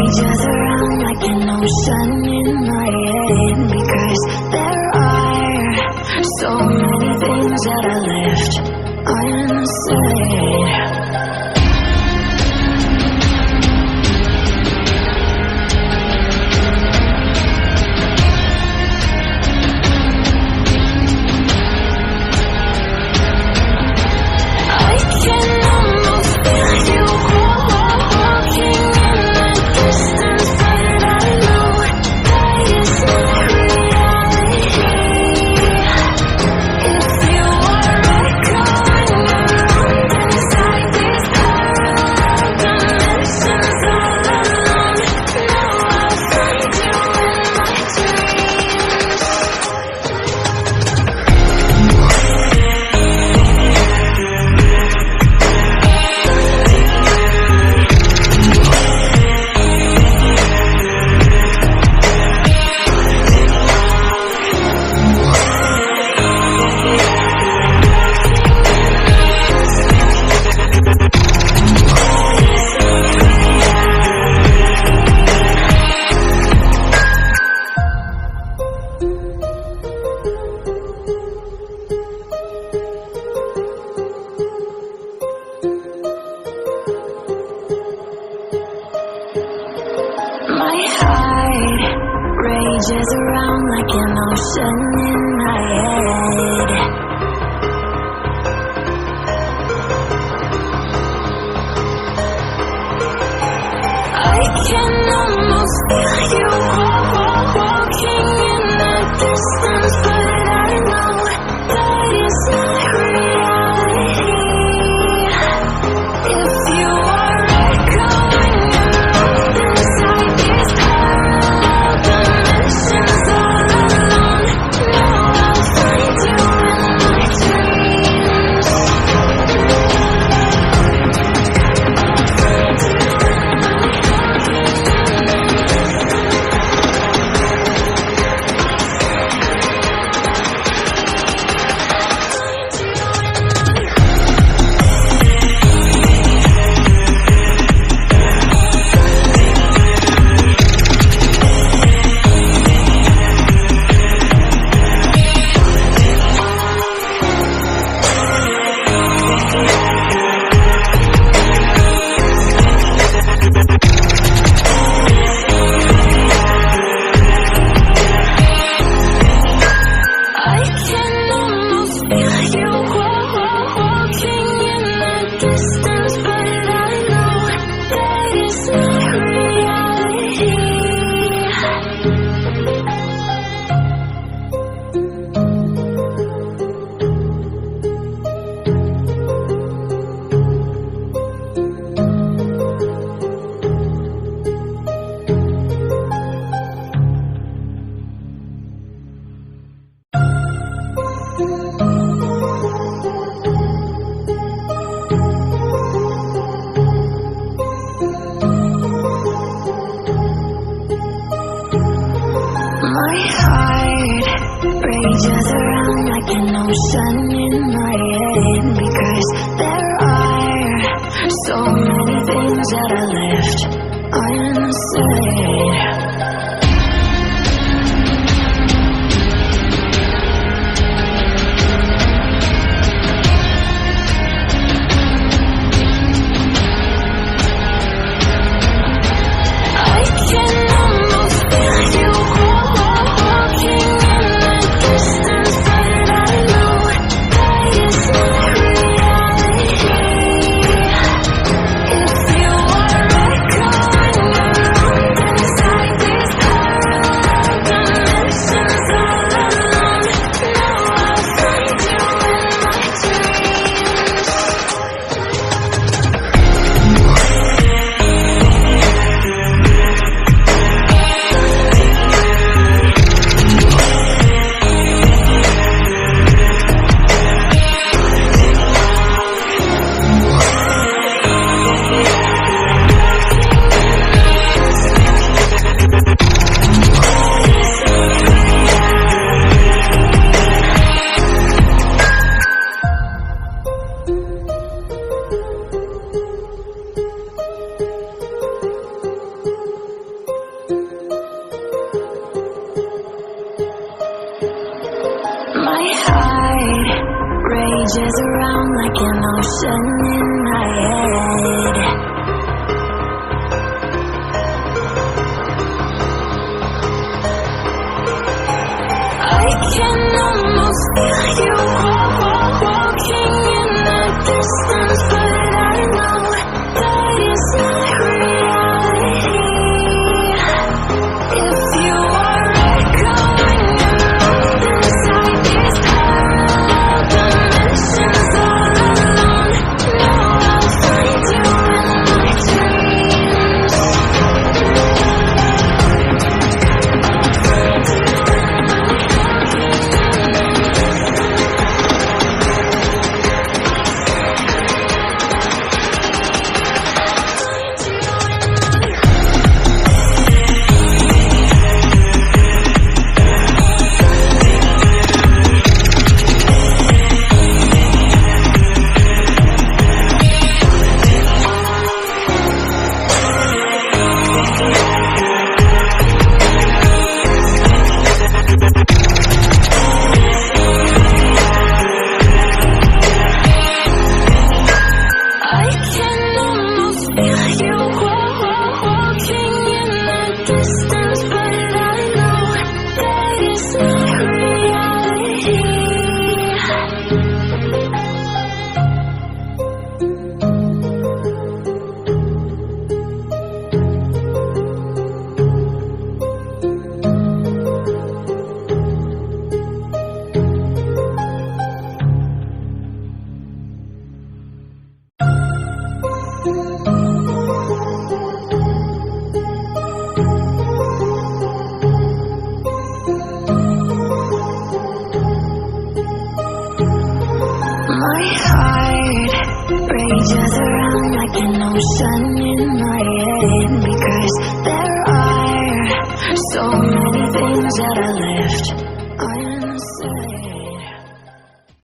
rages around like an ocean in my head, because there are so many things that I left unsaid. My heart rages around like an ocean in my head. I can almost feel you walking in the distance, but I know that it's not reality. If you are echoing around inside these parallel dimensions all alone, now I'll find you in my dreams. My heart rages around like an ocean in my head, because there are so many things that I left unsaid. ocean in my head. I can almost feel you walking in the distance, but I know that it's not reality. If you are echoing around inside these parallel dimensions all alone, know I'll find you in my dreams. I can almost feel you walking in the distance, but I know that it's not reality. My heart rages around like an ocean in my head.